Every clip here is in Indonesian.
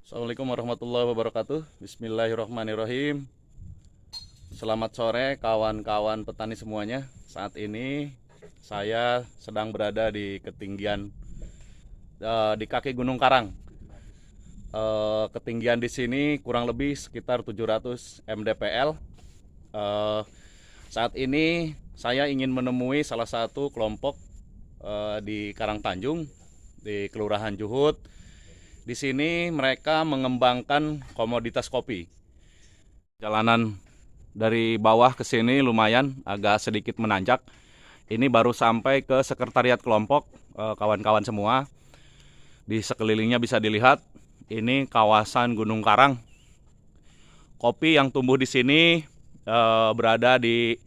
Assalamualaikum warahmatullahi wabarakatuh. Bismillahirrahmanirrahim. Selamat sore kawan-kawan petani semuanya. Saat ini saya sedang berada di ketinggian di kaki Gunung Karang. Ketinggian di sini kurang lebih sekitar 700 mdpl. Saat ini saya ingin menemui salah satu kelompok di Karangtanjung di Kelurahan Juhut. Di sini mereka mengembangkan komoditas kopi. Jalanan dari bawah ke sini lumayan agak sedikit menanjak. Ini baru sampai ke sekretariat kelompok, kawan-kawan semua. Di sekelilingnya bisa dilihat, ini kawasan Gunung Karang. Kopi yang tumbuh di sini berada di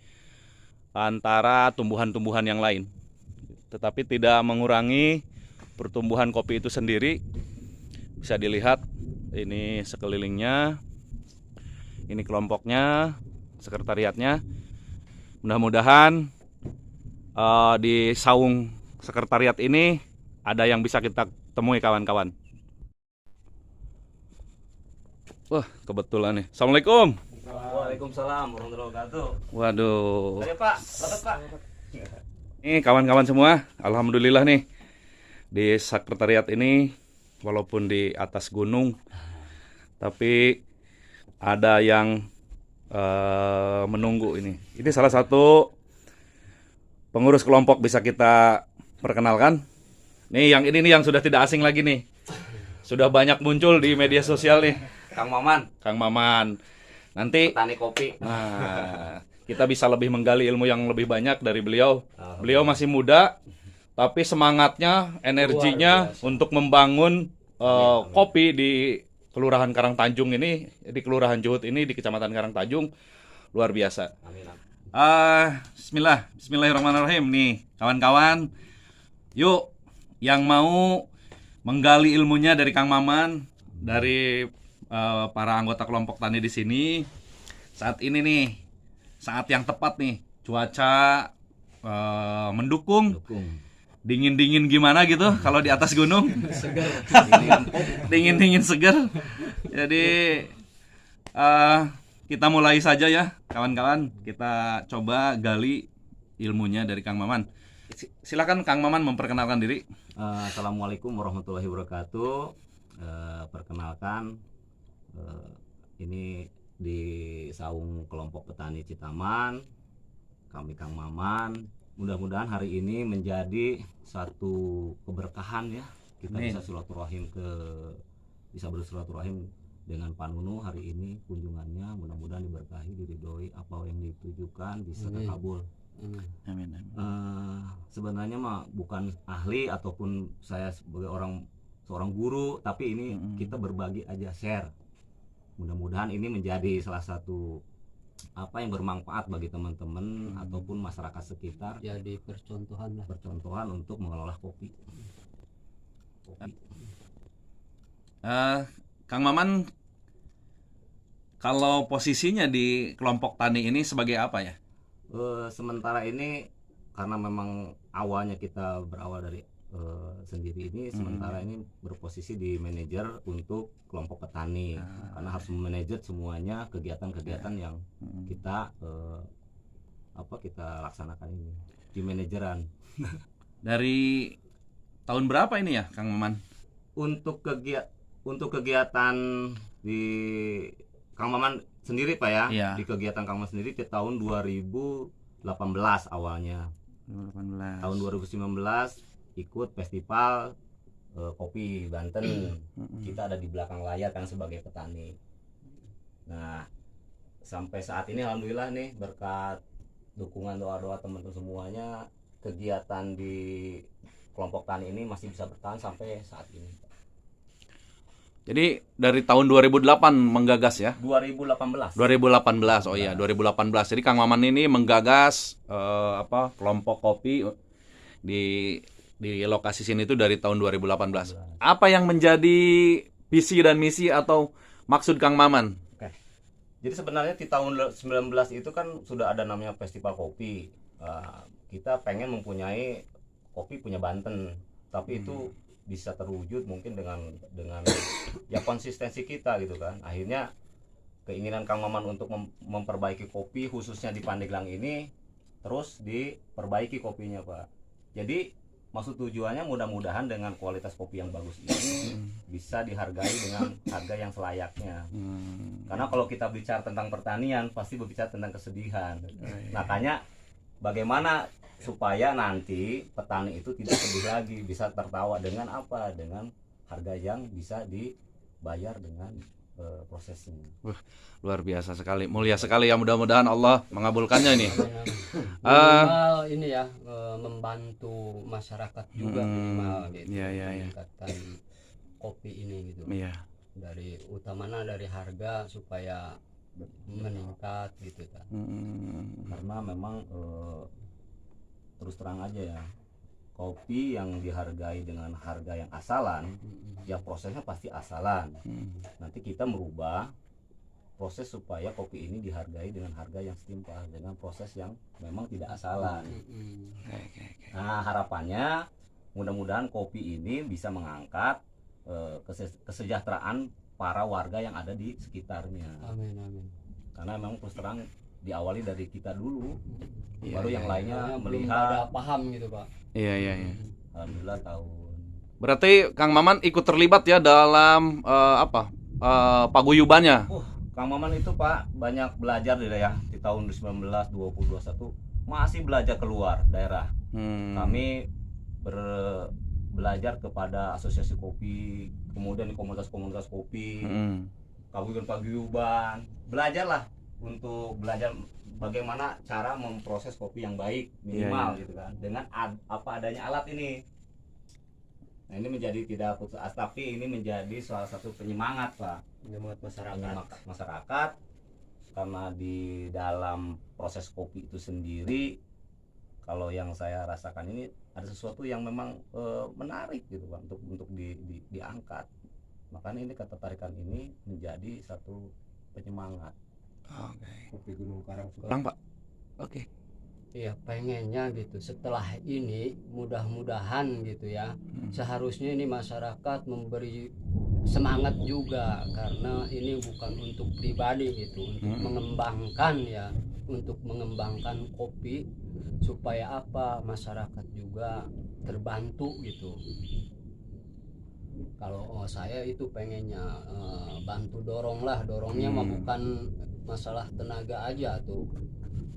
antara tumbuhan-tumbuhan yang lain. Tetapi tidak mengurangi pertumbuhan kopi itu sendiri. Bisa dilihat ini sekelilingnya, ini kelompoknya, sekretariatnya. Mudah-mudahan di saung sekretariat ini ada yang bisa kita temui kawan-kawan. Wah, kebetulan nih. Assalamualaikum. Waalaikumsalam warahmatullahi wabarakatuh. Waduh. Ayo Pak, dapat Pak. Ini kawan-kawan semua, alhamdulillah nih di sekretariat ini. Walaupun di atas gunung, tapi ada yang menunggu ini. Ini salah satu pengurus kelompok, bisa kita perkenalkan. Nih yang ini nih yang sudah tidak asing lagi nih. Sudah banyak muncul di media sosial nih. Kang Maman, Kang Maman. Nanti petani kopi. kita bisa lebih menggali ilmu yang lebih banyak dari beliau. Beliau masih muda, tapi semangatnya, energinya untuk membangun kopi di Kelurahan Karangtanjung ini, di Kelurahan Juhut ini, di Kecamatan Karangtanjung, luar biasa. Amin. Bismillahirrahmanirrahim nih, kawan-kawan. Yuk, yang mau menggali ilmunya dari Kang Maman, dari para anggota kelompok tani di sini, saat ini nih, saat yang tepat nih, cuaca mendukung. Dingin-dingin gimana gitu kalau di atas gunung. Segar. Dingin-dingin segar. Jadi kita mulai saja ya kawan-kawan. Kita coba gali ilmunya dari Kang Maman. Silakan Kang Maman memperkenalkan diri. Assalamualaikum warahmatullahi wabarakatuh. Perkenalkan, ini di saung kelompok petani Citaman, kami Kang Maman. Mudah-mudahan hari ini menjadi satu keberkahan ya. Kita Amin. bisa bersilaturahim dengan Pak Nunu hari ini kunjungannya. Mudah-mudahan diberkahi, diridhoi, apa yang ditujukan bisa terkabul. Amin. Sebenarnya mah bukan ahli ataupun saya sebagai seorang guru, tapi ini kita berbagi aja, share. Mudah-mudahan ini menjadi salah satu apa yang bermanfaat bagi teman-teman ataupun masyarakat sekitar, jadi percontohan untuk mengelola kopi. Kang Maman, kalau posisinya di kelompok tani ini sebagai apa ya? Sementara ini karena memang awalnya kita berawal dari sendiri ini, sementara ini berposisi di manajer untuk kelompok petani, karena harus memanajer semuanya kegiatan-kegiatan yang kita kita laksanakan ini di manajeran. Dari tahun berapa ini ya Kang Maman? Untuk kegiatan di Kang Maman sendiri Pak ya, Iya. di kegiatan Kang Maman sendiri di tahun 2018 awalnya. 2018. Tahun 2019 ikut festival kopi Banten. Kita ada di belakang layar kan sebagai petani. Nah, sampai saat ini alhamdulillah nih berkat dukungan doa-doa teman-teman semuanya, kegiatan di kelompok tani ini masih bisa bertahan sampai saat ini. Jadi dari tahun 2008 menggagas ya? 2018. 2018, oh iya 2018. Jadi Kang Maman ini menggagas kelompok kopi di lokasi sini itu dari tahun 2018. Apa yang menjadi visi dan misi atau maksud Kang Maman? Oke. Jadi sebenarnya di tahun 19 itu kan sudah ada namanya festival kopi. Kita pengen mempunyai kopi punya Banten, tapi itu bisa terwujud mungkin dengan ya konsistensi kita gitu kan. Akhirnya keinginan Kang Maman untuk memperbaiki kopi khususnya di Pandeglang ini terus diperbaiki kopinya, Pak. Jadi maksud tujuannya mudah-mudahan dengan kualitas kopi yang bagus ini bisa dihargai dengan harga yang selayaknya. Karena kalau kita bicara tentang pertanian pasti berbicara tentang kesedihan. Makanya bagaimana supaya nanti petani itu tidak sedih lagi, bisa tertawa dengan apa? Dengan harga yang bisa dibayar dengan prosesnya. Luar biasa sekali, mulia sekali ya, mudah-mudahan Allah mengabulkannya ini. Minimal ini ya membantu masyarakat juga minimal gitu. Iya. Meningkatkan kopi ini gitu. Iya. Dari utamanya dari harga supaya meningkat gitu kan. Karena memang terus terang aja ya, kopi yang dihargai dengan harga yang asalan ya prosesnya pasti asalan. Nanti kita merubah proses supaya kopi ini dihargai dengan harga yang setimpal dengan proses yang memang tidak asalan. Nah harapannya mudah-mudahan kopi ini bisa mengangkat kesejahteraan para warga yang ada di sekitarnya. Amin. Karena memang terus terang diawali dari kita dulu, baru yang Karena lainnya belum melihat. ada paham gitu Pak. Iya. Alhamdulillah tahun. Berarti Kang Maman ikut terlibat ya dalam paguyubannya. Kang Maman itu Pak banyak belajar ya di tahun 19, 20, 21 masih belajar keluar daerah. Kami belajar kepada asosiasi kopi, kemudian di komunitas-komunitas kopi, paguyuban, belajarlah untuk belajar bagaimana cara memproses kopi yang baik minimal gitu kan dengan apa adanya alat ini. Nah ini menjadi tidak putus asa, tapi ini menjadi salah satu penyemangat Pak, penyemangat masyarakat karena di dalam proses kopi itu sendiri kalau yang saya rasakan ini ada sesuatu yang memang menarik gitu Pak untuk diangkat. Makanya ini ketertarikan ini menjadi satu penyemangat. Kopi Gunung Karang Pak. Oke. Iya pengennya gitu setelah ini mudah-mudahan gitu ya seharusnya ini masyarakat memberi semangat juga karena ini bukan untuk pribadi gitu untuk mengembangkan ya untuk mengembangkan kopi supaya apa masyarakat juga terbantu gitu. Kalau saya itu pengennya bantu dorongnya mah bukan masalah tenaga aja tuh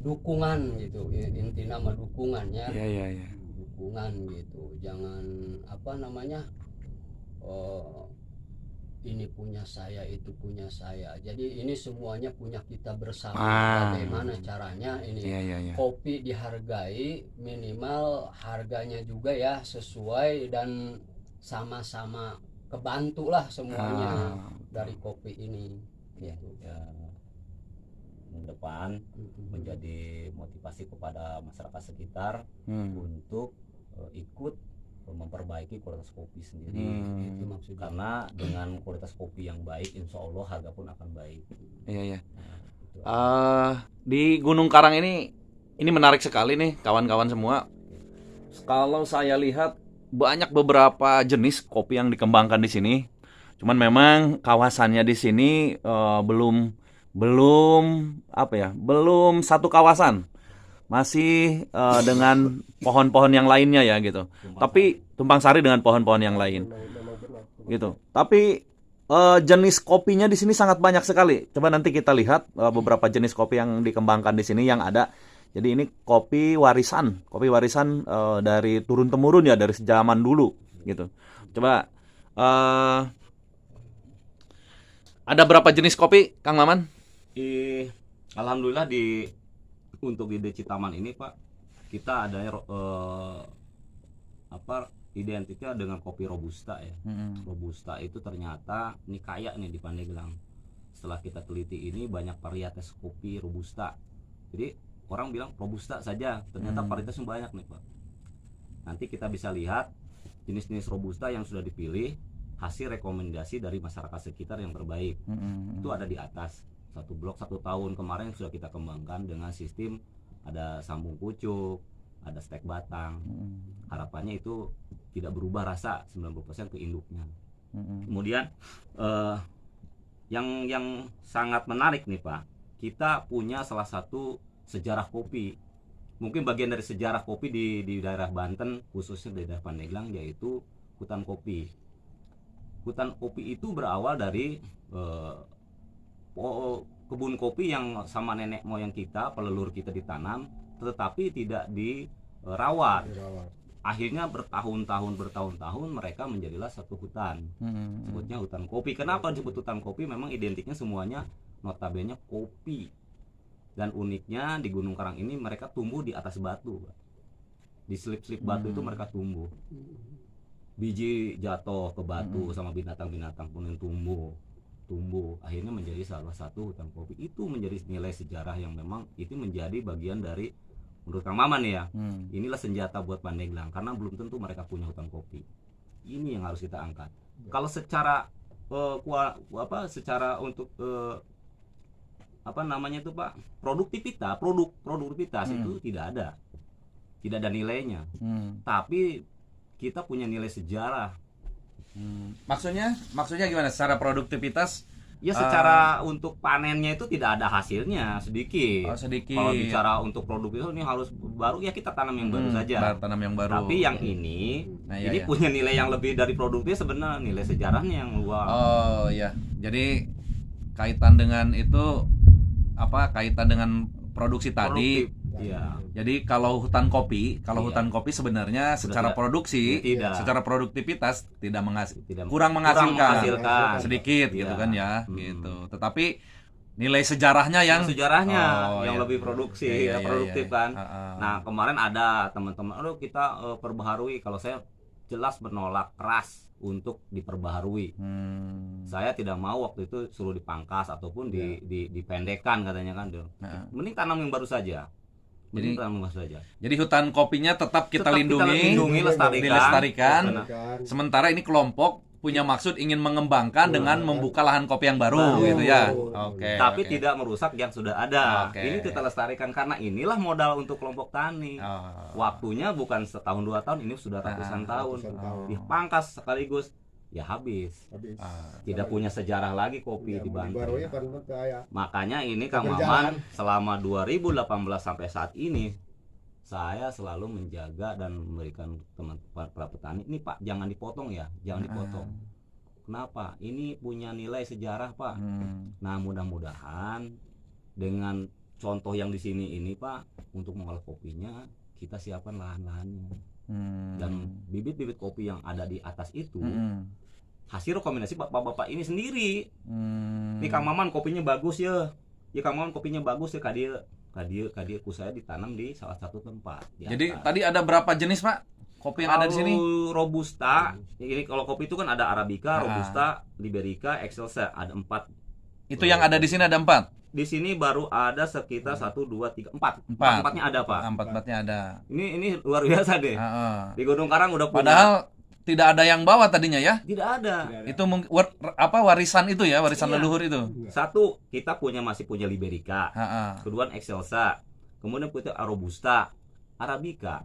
dukungan gitu intinya mah dukungan ya. Iya. Dukungan gitu jangan apa namanya ini punya saya itu punya saya jadi ini semuanya punya kita bersama. Bagaimana caranya ini kopi dihargai minimal harganya juga ya sesuai dan sama-sama kebantulah semuanya dari kopi ini gitu. Ya depan menjadi motivasi kepada masyarakat sekitar untuk ikut memperbaiki kualitas kopi sendiri. Itu maksudnya. Karena dengan kualitas kopi yang baik, insya Allah harga pun akan baik. Iya. Di Gunung Karang ini menarik sekali nih kawan-kawan semua. Kalau saya lihat banyak beberapa jenis kopi yang dikembangkan di sini. Cuman memang kawasannya di sini belum satu kawasan, masih dengan pohon-pohon yang lainnya ya gitu. Tapi tumpang sari dengan pohon-pohon yang lain, gitu. Tapi jenis kopinya di sini sangat banyak sekali. Coba nanti kita lihat beberapa jenis kopi yang dikembangkan di sini yang ada. Jadi ini kopi warisan dari turun temurun ya dari zaman dulu, gitu. Coba ada berapa jenis kopi, Kang Maman? Alhamdulillah untuk di Deci Taman ini Pak kita adanya identiknya dengan kopi robusta ya. Robusta itu ternyata ini kaya nih di Pandeglang. Setelah kita teliti ini banyak varietas kopi robusta. Jadi orang bilang robusta saja, ternyata varietasnya banyak nih Pak. Nanti kita bisa lihat jenis-jenis robusta yang sudah dipilih hasil rekomendasi dari masyarakat sekitar yang terbaik. Itu ada di atas. Satu blok 1 tahun kemarin sudah kita kembangkan dengan sistem ada sambung pucuk, ada stek batang. Harapannya itu tidak berubah rasa 90% ke induknya. Mm-mm. Kemudian yang sangat menarik nih Pak, kita punya salah satu sejarah kopi. Mungkin bagian dari sejarah kopi di daerah Banten, khususnya di daerah Pandeglang, yaitu hutan kopi. Hutan kopi itu berawal dari kebun kopi yang sama nenek moyang kita, pelelur kita ditanam, tetapi tidak dirawat. Akhirnya bertahun-tahun mereka menjadilah satu hutan. Sebutnya hutan kopi. Kenapa disebut hutan kopi? Memang identiknya semuanya notabene kopi. Dan uniknya di Gunung Karang ini mereka tumbuh di atas batu. Di slip-slip batu itu mereka tumbuh. Biji jatuh ke batu sama binatang-binatang pun yang tumbuh. Akhirnya menjadi salah satu hutan kopi. Itu menjadi nilai sejarah yang memang itu menjadi bagian dari, menurut Kang Maman ya, inilah senjata buat Pandeglang, karena belum tentu mereka punya hutan kopi. Ini yang harus kita angkat. Kalau secara secara untuk apa namanya itu Pak, produktivitas itu tidak ada nilainya. Tapi kita punya nilai sejarah. Maksudnya gimana secara produktivitas? Ya secara untuk panennya itu tidak ada hasilnya, sedikit. Sedikit. Kalau bicara untuk produktivitas ini harus baru, ya kita tanam yang baru saja. Tanam yang baru. Tapi yang ini punya nilai yang lebih dari produktif sebenarnya, nilai sejarahnya yang luas. Oh ya. Jadi kaitan dengan itu kaitan dengan produksi tadi. Iya. Jadi kalau hutan kopi sebenarnya secara produksi, secara produktivitas kurang menghasilkan. Sedikit gitu kan ya, gitu. Tetapi nilai sejarahnya yang lebih produktif kan. Nah, kemarin ada teman-teman, kita perbaharui. Kalau saya jelas menolak keras untuk diperbaharui. Saya tidak mau waktu itu suruh dipangkas ataupun dipendekkan katanya kan. Mending tanam yang baru saja. Jadi hutan kopinya tetap kita lindungi, dilestarikan. Sementara ini kelompok punya maksud ingin mengembangkan dengan membuka lahan kopi yang baru gitu ya. Tapi tidak merusak yang sudah ada. Ini kita lestarikan karena inilah modal untuk kelompok tani. Waktunya bukan setahun 2 tahun, ini sudah ratusan tahun. Dipangkas sekaligus ya habis. Tidak punya sejarah lagi kopi di Banten. Makanya ini Kang Maman selama 2018 sampai saat ini saya selalu menjaga dan memberikan teman para petani, ini Pak jangan dipotong ya, jangan dipotong. Kenapa? Ini punya nilai sejarah Pak. Nah mudah-mudahan dengan contoh yang di sini ini Pak, untuk mengolah kopinya kita siapkan lahan-lahannya. Dan bibit-bibit kopi yang ada di atas itu hasil rekomendasi bapak-bapak ini sendiri. Nih Kang Maman kopinya bagus ya. Ya Kang Maman kopinya bagus ya, kadia ku saya ditanam di salah satu tempat. Jadi tadi ada berapa jenis Pak kopi yang ada di sini? Robusta. Ini kalau kopi itu kan ada Arabica, Robusta, Liberica, Excelsa, ada 4. Itu yang ada di sini ada 4. Di sini baru ada sekitar 1, 2, 3, 4. 4-4-nya ada Pak. 4-4-nya ada. Ini luar biasa deh. Di Gunung Karang udah punya. Padahal tidak ada yang bawa tadinya ya? Tidak ada. Itu warisan itu ya, warisan leluhur itu. Satu, kita masih punya Liberica. Kedua Excelsa. Kemudian kita Robusta, Arabica.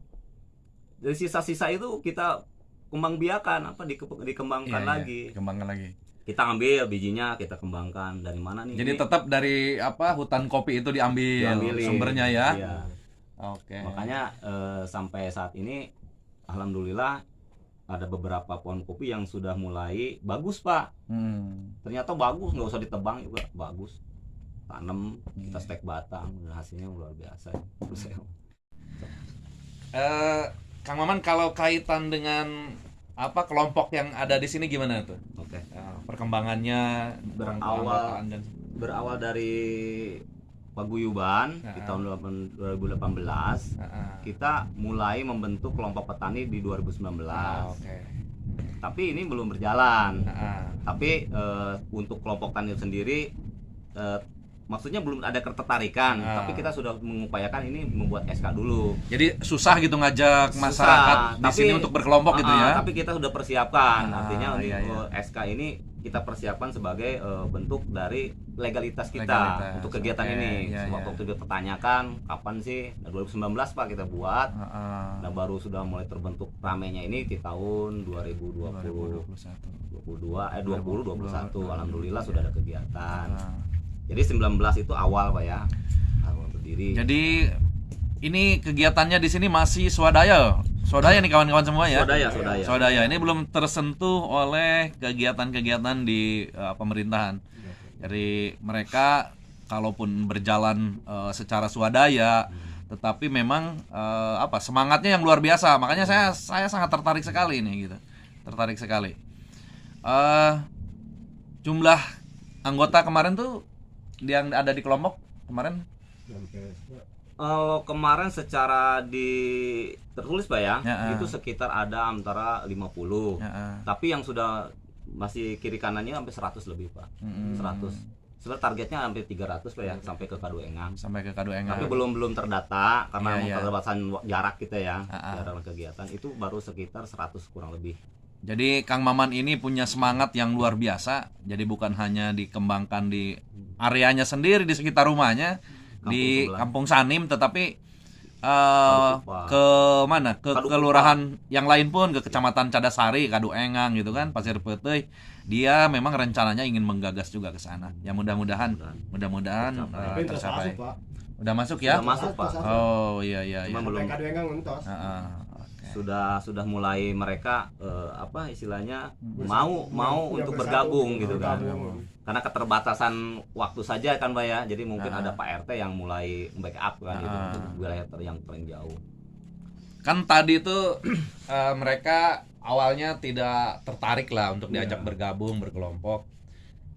Dari sisa-sisa itu kita kembangbiakan dikembangkan lagi. Dikembangkan lagi. Kita ambil bijinya, kita kembangkan dari mana nih? Jadi tetap dari hutan kopi itu diambil sumbernya ya. Iya. Makanya sampai saat ini alhamdulillah ada beberapa pohon kopi yang sudah mulai bagus Pak. Ternyata bagus, nggak usah ditebang juga bagus. Tanam, kita stek batang, dan hasilnya luar biasa. Kang Maman, kalau kaitan dengan kelompok yang ada di sini gimana tuh? Perkembangannya berawal dari paguyuban di tahun 2018. Kita mulai membentuk kelompok petani di 2019. Tapi ini belum berjalan. Tapi untuk kelompok tani sendiri maksudnya belum ada ketertarikan, tapi kita sudah mengupayakan ini membuat SK dulu. Jadi susah gitu ngajak masyarakat di sini untuk berkelompok gitu ya. Tapi kita sudah persiapkan, artinya untuk SK ini kita persiapkan sebagai bentuk dari legalitas kita Legalitas, untuk kegiatan oke, ini. iya, Waktu iya. itu dipertanyakan kapan sih? Nah, 2019 Pak kita buat. Heeh. Nah, baru sudah mulai terbentuk ramenya ini di tahun 2020 2021. 2021. Alhamdulillah sudah ada kegiatan. Nah, Jadi 19 itu awal Pak ya. Awal berdiri. jadi ini kegiatannya di sini masih swadaya. Swadaya nih kawan-kawan semua ya. Swadaya. Swadaya ini belum tersentuh oleh kegiatan-kegiatan di pemerintahan. Jadi mereka kalaupun berjalan secara swadaya, tetapi memang semangatnya yang luar biasa. Makanya saya sangat tertarik sekali nih gitu. Tertarik sekali. Jumlah anggota kemarin tuh yang ada di kelompok kemarin Kemarin secara tertulis Pak ya, Ya, itu sekitar ada antara 50. ya, Tapi yang sudah masih kiri kanannya sampai 100 lebih Pak. 100. Sebenarnya targetnya hampir 300 Pak ya, sampai ke Kadu Engang. sampai ke Kadu Engang. Tapi belum terdata karena Iya, iya. keterbatasan jarak kita ya, Ah. jarak kegiatan itu baru sekitar 100 kurang lebih. Jadi Kang Maman ini punya semangat yang luar biasa. Jadi bukan hanya dikembangkan di areanya sendiri di sekitar rumahnya di sebelah. Kampung Sanim, tetapi Kadukupa. ke mana? Ke Kadukupa. kelurahan yang lain pun, ke Kecamatan Cadasari, Kadu Engang gitu kan, Pasir Putih. Dia memang rencananya ingin menggagas juga ke sana. Ya mudah-mudahan tercapai. Udah masuk ya? Sudah masuk Pak. Oh iya iya iya. Cuma belum Kado Engang mentos. Oke. sudah mulai mereka istilahnya mau Udah untuk bersatu, bergabung gitu kan. bergabung. Karena keterbatasan waktu saja kan Pak ya. Jadi mungkin Ah. ada Pak RT yang mulai backup kan gitu, untuk wilayah yang paling jauh. Kan tadi tuh mereka awalnya tidak tertarik lah untuk diajak bergabung berkelompok.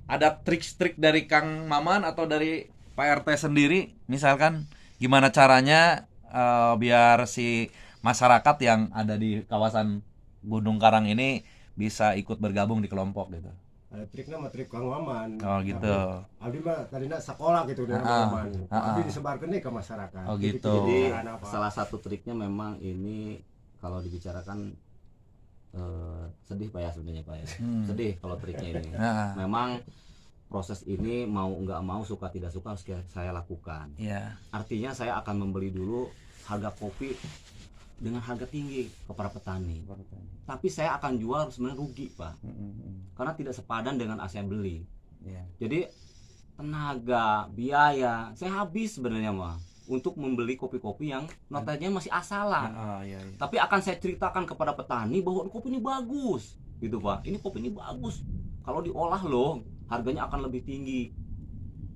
Ada trik-trik dari Kang Maman atau dari Pak RT sendiri, misalkan gimana caranya biar si masyarakat yang ada di kawasan Gunung Karang ini bisa ikut bergabung di kelompok gitu. Ada triknya mah trik Kang Maman. Oh gitu. Abdi mah tadinya sekolah gitu dengan Ah, Kang Maman. Abdi disebarkan nih ke masyarakat. Oh, gitu. Jadi Cara apa? salah satu triknya memang ini kalau dibicarakan sedih Pak ya sebenarnya Pak ya. Sedih kalau triknya ini. Nah, Memang proses ini mau nggak mau, suka tidak suka harus saya lakukan. iya. Artinya saya akan membeli dulu harga kopi dengan harga tinggi ke para petani. Tapi saya akan jual sebenarnya rugi Pak. Karena tidak sepadan dengan saya beli. Iya. Jadi tenaga, biaya saya habis sebenarnya mah untuk membeli kopi-kopi yang notanya masih asalan. Oh, iya, iya. Tapi akan saya ceritakan kepada petani bahwa kopi ini bagus, gitu Pak. Ini kopi ini bagus. Kalau diolah loh, harganya akan lebih tinggi.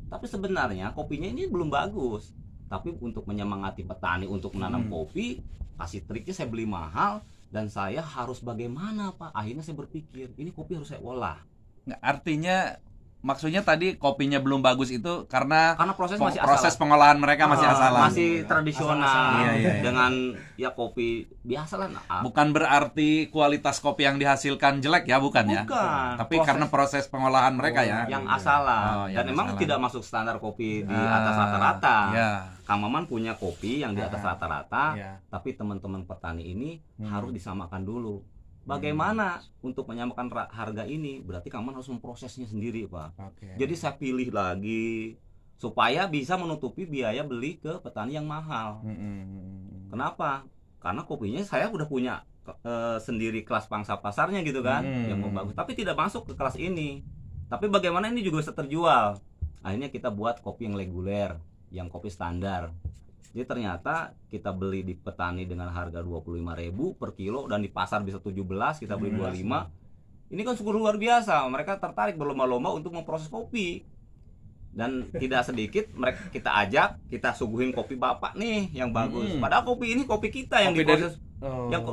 Tapi sebenarnya kopinya ini belum bagus. Tapi untuk menyemangati petani untuk menanam kopi, kasih triknya saya beli mahal dan saya harus bagaimana Pak? Akhirnya saya berpikir, ini kopi harus saya olah. Nggak, artinya maksudnya tadi kopinya belum bagus itu karena Karena masih proses asalan. pengolahan mereka masih asalan. Masih tradisional. Asal-asalan. Iya, iya. Dengan ya kopi biasa lah. Bukan berarti kualitas kopi yang dihasilkan jelek ya, bukan ya? Bukan. Tapi karena proses pengolahan mereka ya. yang asalan. Oh, yang Dan memang asalan. tidak masuk standar kopi di Ah, atas rata-rata. Iya. Kang Maman punya kopi yang di atas rata-rata, Iya. tapi teman-teman petani ini harus disamakan dulu. Bagaimana untuk menyamakan harga ini? Berarti Kang Maman harus memprosesnya sendiri, Pak. Oke. Jadi saya pilih lagi supaya bisa menutupi biaya beli ke petani yang mahal. Kenapa? Karena kopinya saya udah punya sendiri kelas pangsa pasarnya gitu kan, yang mau bagus. Tapi tidak masuk ke kelas ini. Tapi bagaimana ini juga bisa terjual? Akhirnya kita buat kopi yang reguler, yang kopi standar. Jadi ternyata kita beli di petani dengan harga 25.000 per kilo dan di pasar bisa 17, kita beli 25. Ini kan sungguh luar biasa. Mereka tertarik berlomba-lomba untuk memproses kopi. Dan tidak sedikit mereka kita ajak, kita suguhin kopi Bapak nih yang bagus. Padahal kopi ini kopi kita yang Kopi diproses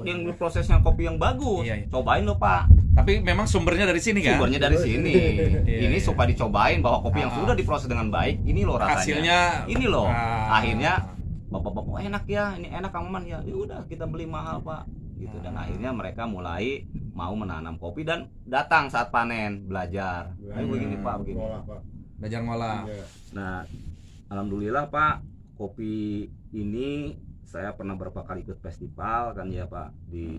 yang diprosesnya kopi yang bagus. Iya, iya. Cobain loh Pak. Tapi memang sumbernya dari sini kan? Sumbernya dari sini. Iya, Ini iya. supaya dicobain bahwa kopi yang sudah diproses dengan baik, ini loh rasanya. Hasilnya Ini loh. Ah. Akhirnya bapak-bapak enak ya, ini enak Kang Maman ya. Ya udah kita beli mahal Pak. Gitu. Dan akhirnya mereka mulai mau menanam kopi dan datang saat panen belajar. Ayo begini Pak, begini. Ngolah, Pak. belajar ngolah. Iya. Nah, alhamdulillah Pak, kopi ini saya pernah berapa kali ikut festival kan ya Pak di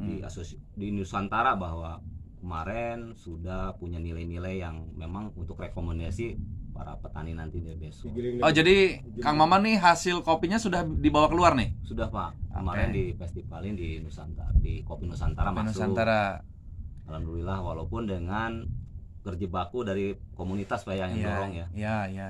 Nusantara bahwa kemarin sudah punya nilai-nilai yang memang untuk rekomendasi para petani nanti dari besok. Oh, jadi Kang Maman nih hasil kopinya sudah dibawa keluar nih? Sudah Pak, kemarin di festivalin di Nusantara, di Kopi Nusantara Kopi masuk. Nusantara. Alhamdulillah, walaupun dengan berjibaku dari komunitas Pak yang dorong ya. Iya.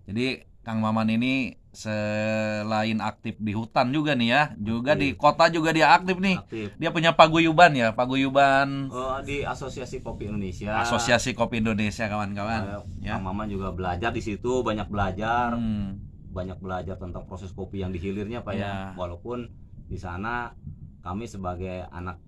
Jadi Kang Maman ini selain aktif di hutan juga nih ya, juga di kota juga dia aktif nih. Aktif. Dia punya paguyuban ya, paguyuban Di Asosiasi Kopi Indonesia. Asosiasi Kopi Indonesia kawan-kawan. Ya. Kang Maman juga belajar di situ, banyak belajar. Hmm. Banyak belajar tentang proses kopi yang dihilirnya Pak ya. Ya. Walaupun di sana kami sebagai anak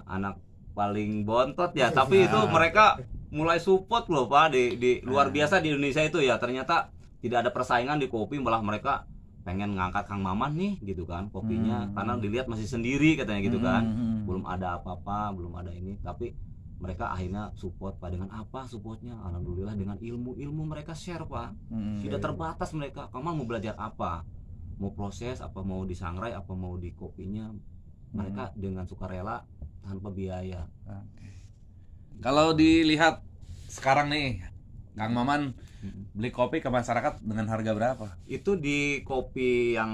anak paling bontot ya, tapi itu mereka mulai support loh Pak di luar biasa di Indonesia itu ya. Ternyata tidak ada persaingan di kopi, malah mereka pengen ngangkat Kang Maman nih gitu kan kopinya, karena dilihat masih sendiri katanya gitu kan. Belum ada apa-apa, belum ada ini, tapi mereka akhirnya support Pak. Dengan apa supportnya? Alhamdulillah dengan ilmu mereka share Pak. Tidak terbatas mereka. Kang Maman mau belajar apa? Mau proses apa, mau disangrai apa, mau di kopinya, mereka dengan sukarela tanpa biaya. Kalau dilihat sekarang nih, Kang Maman beli kopi ke masyarakat dengan harga berapa? Itu di kopi yang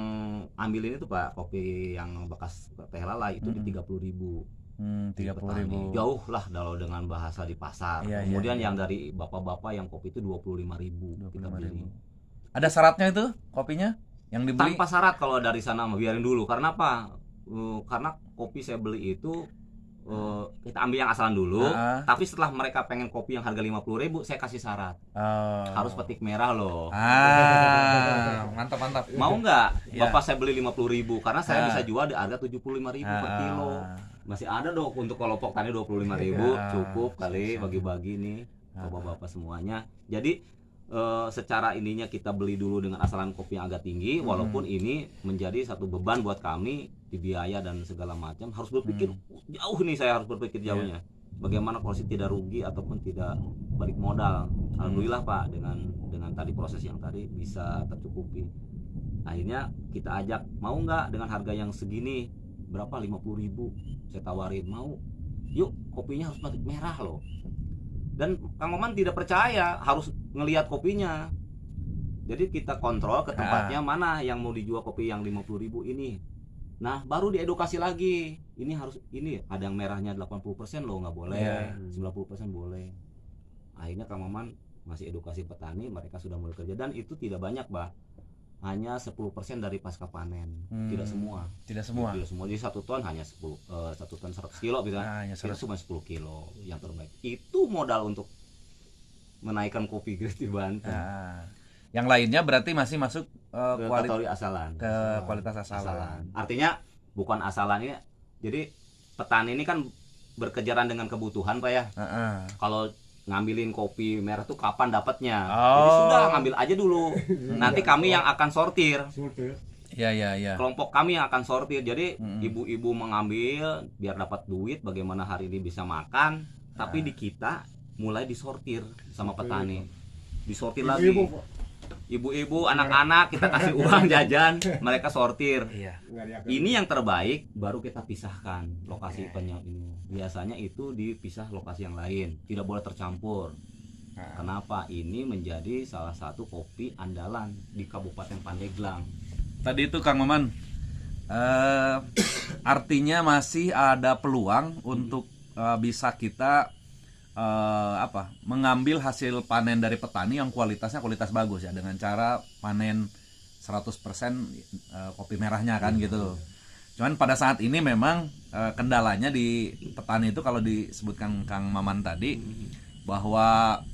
ambil ini tuh Pak, kopi yang bekas teh lalai itu di 30.000. 30.000. Jauh lah kalau dengan bahasa di pasar. Iya, Kemudian iya. yang dari bapak-bapak yang kopi itu 25.000 kita beli. Ada syaratnya itu kopinya yang dibeli? Tanpa syarat kalau dari sana biarin dulu. Karena apa? Karena kopi saya beli itu kita ambil yang asalan dulu. Tapi setelah mereka pengen kopi yang harga 50.000, saya kasih syarat. Harus petik merah loh. Mantap. Mau nggak? Iya. Bapak saya beli 50.000 karena saya bisa jual di harga 75.000 per kilo. Masih ada dong untuk kelompok tani 25.000, cukup kali bagi-bagi nih bapak-bapak semuanya. Jadi secara ininya kita beli dulu dengan asalan kopi yang agak tinggi, walaupun ini menjadi satu beban buat kami di biaya dan segala macam. Harus berpikir jauh nih, saya harus berpikir jauhnya. Bagaimana kalau tidak rugi ataupun tidak balik modal. Alhamdulillah Pak, dengan tadi proses yang tadi bisa tercukupi. Akhirnya kita ajak, mau nggak dengan harga yang segini? Berapa? 50.000. Saya tawarin, mau. Yuk, kopinya harus batik merah loh. Dan Kang Maman tidak percaya, harus ngelihat kopinya. Jadi kita kontrol ke tempatnya mana yang mau dijual kopi yang 50.000 ini. Nah, baru diedukasi lagi. Ini harus, ini ada yang merahnya 80% loh, nggak boleh. 90% boleh. Akhirnya Kang Maman masih edukasi petani, mereka sudah mulai kerja, dan itu tidak banyak, Bah. Hanya 10% dari pasca panen. Tidak semua. Tidak semua. Jadi 1 ton hanya 1 ton 100 kilo bisa. Hanya 100. Itu cuma 10 kilo yang terbaik. Itu modal untuk menaikkan kopi grade di Banten. Yang lainnya berarti masih masuk kategori asalan. ke kualitas asalan. Artinya bukan asalan ini. Jadi petani ini kan berkejaran dengan kebutuhan Pak ya. Kalau ngambilin kopi merah tuh kapan dapatnya? Jadi sudah ngambil aja dulu. Nanti kami yang akan sortir. Iya. Kelompok kami yang akan sortir. Jadi ibu-ibu mengambil biar dapat duit, bagaimana hari ini bisa makan. Tapi di kita mulai disortir sama petani. Disortir lagi. Ibu-ibu, anak-anak kita kasih uang jajan, mereka sortir. Ini yang terbaik, baru kita pisahkan lokasi penyau ini. Biasanya itu dipisah lokasi yang lain, tidak boleh tercampur. Kenapa? Ini menjadi salah satu kopi andalan di Kabupaten Pandeglang. Tadi itu Kang Maman, artinya masih ada peluang untuk bisa kita mengambil hasil panen dari petani yang kualitasnya kualitas bagus ya, dengan cara panen 100% kopi merahnya kan gitu. Cuman pada saat ini memang kendalanya di petani itu kalau disebutkan Kang Maman tadi, bahwa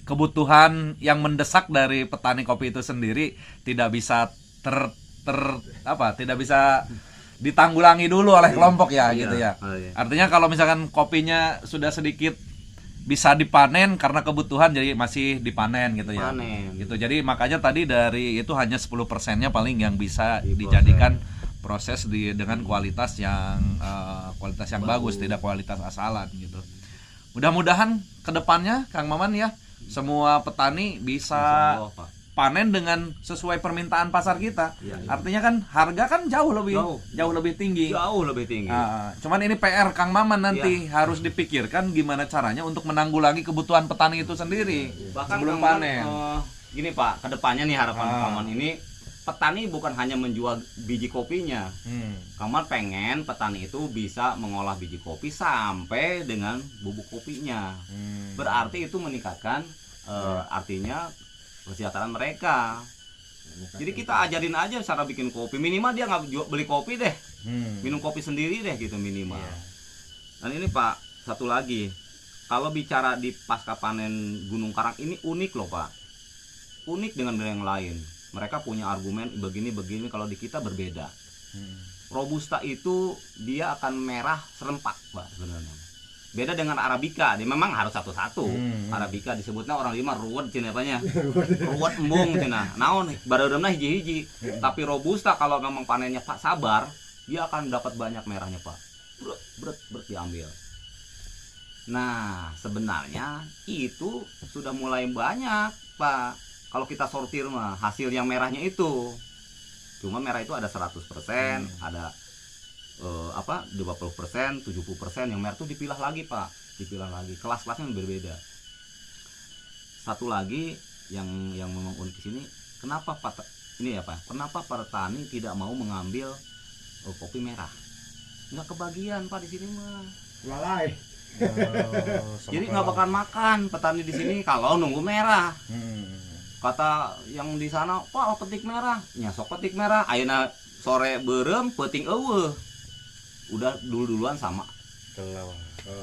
kebutuhan yang mendesak dari petani kopi itu sendiri tidak bisa tidak bisa ditanggulangi dulu oleh kelompok ya gitu ya. Artinya kalau misalkan kopinya sudah sedikit bisa dipanen karena kebutuhan, jadi masih dipanen gitu ya. Gitu. Jadi makanya tadi dari itu hanya 10%-nya paling yang bisa dijadikan proses dengan kualitas yang bagus, tidak kualitas asalan gitu. Mudah-mudahan kedepannya Kang Maman ya, semua petani bisa panen dengan sesuai permintaan pasar kita. Iya, iya. Artinya kan harga kan jauh lebih tinggi. Jauh lebih tinggi. Cuman ini PR Kang Maman nanti harus dipikirkan gimana caranya untuk menanggulangi kebutuhan petani itu sendiri Bahkan sebelum Kang Maman, panen. gini Pak, kedepannya nih harapan Kang Maman ini, petani bukan hanya menjual biji kopinya. Kang Maman pengen petani itu bisa mengolah biji kopi sampai dengan bubuk kopinya. Berarti itu meningkatkan artinya kesejahteraan mereka. Jadi kita ajarin aja cara bikin kopi, minimal dia nggak beli kopi deh, minum kopi sendiri deh gitu minimal. Dan ini Pak, satu lagi, kalau bicara di pasca panen Gunung Karang ini unik loh Pak, unik dengan yang lain. Mereka punya argumen begini kalau di kita berbeda. Robusta itu dia akan merah serempak Pak sebenarnya. Beda dengan Arabica, dia memang harus satu-satu. Arabica disebutnya orang lima ruwet cina apanya. Ruwet embung cina. Naon barodemna hiji-hiji. Tapi Robusta kalau memang panennya Pak sabar, dia akan dapat banyak merahnya Pak. Bret diambil. Nah, sebenarnya itu sudah mulai banyak Pak. Kalau kita sortir mah hasil yang merahnya itu. Cuma merah itu ada 100%, ada 20%, 70%, yang merah itu dipilah lagi Pak, dipilah lagi, kelas-kelasnya berbeda. Satu lagi yang memang unik di sini, kenapa kenapa petani tidak mau mengambil kopi merah? Nggak kebagian Pak di sini mah. Lalai. Jadi nggak bakal makan petani di sini kalau nunggu merah. Kata yang di sana, Pak petik merah, nyasok petik merah, ayeuna sore berem peting eueuh. Udah duluan sama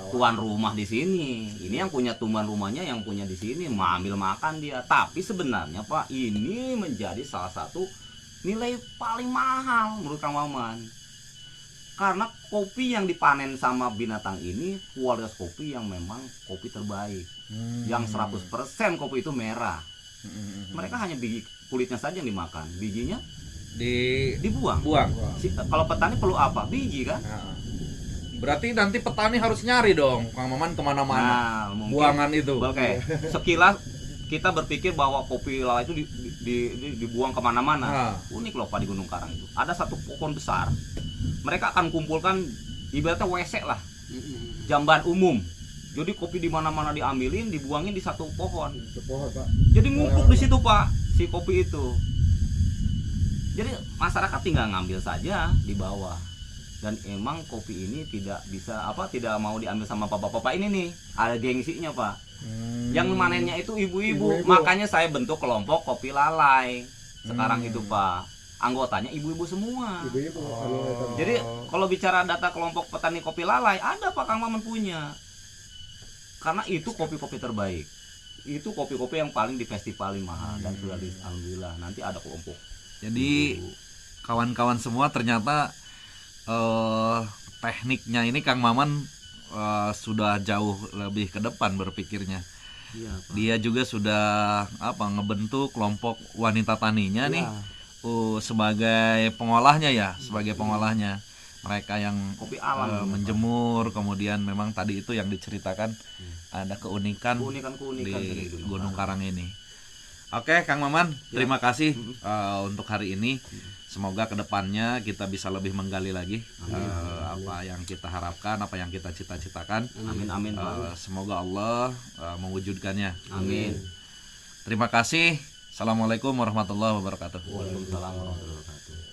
tuan rumah di sini. Ini yang punya tuan rumahnya, yang punya di sini mau ambil makan dia. Tapi sebenarnya Pak, ini menjadi salah satu nilai paling mahal menurut Kang Maman. Karena kopi yang dipanen sama binatang ini kualitas kopi yang memang kopi terbaik. Yang 100% kopi itu merah. Mereka hanya biji kulitnya saja yang dimakan, bijinya dibuang. Kalau petani perlu apa? Biji kan? Berarti nanti petani harus nyari dong, Kang Maman kemana-mana. Buangan itu. Oke. Sekilas kita berpikir bahwa kopi lalai itu dibuang kemana-mana. Unik loh Pak di Gunung Karang itu. Ada satu pohon besar. Mereka akan kumpulkan ibaratnya WC lah, jamban umum. Jadi kopi di mana-mana diambilin, dibuangin di satu pohon. Pak. Jadi ngumpul di situ Pak, si kopi itu. Jadi masyarakat tinggal ngambil saja di bawah. Dan emang kopi ini tidak mau diambil sama bapak-bapak ini nih. Ada gengsinya Pak. Yang manennya itu ibu-ibu. Makanya saya bentuk kelompok kopi lalai. Sekarang itu Pak. Anggotanya ibu-ibu semua. Jadi kalau bicara data kelompok petani kopi lalai, ada Pak Kang Maman punya. Karena itu kopi-kopi terbaik. Itu kopi-kopi yang paling di festivalin mahal dan sudah alhamdulillah nanti ada kelompok. Jadi kawan-kawan semua ternyata tekniknya ini Kang Maman sudah jauh lebih ke depan berpikirnya. Iya, Pak. Dia juga sudah ngebentuk kelompok wanita taninya nih sebagai pengolahnya ya, sebagai pengolahnya. Mereka yang Kopi alam menjemur, kemudian memang tadi itu yang diceritakan ada keunikan di Gunung Karang ini. Oke, Kang Maman, terima kasih untuk hari ini. Semoga kedepannya kita bisa lebih menggali lagi apa yang kita harapkan, apa yang kita cita-citakan. Amin. Semoga Allah mewujudkannya. Amin. Terima kasih. Assalamualaikum warahmatullahi wabarakatuh. Waalaikumsalam warahmatullahi wabarakatuh.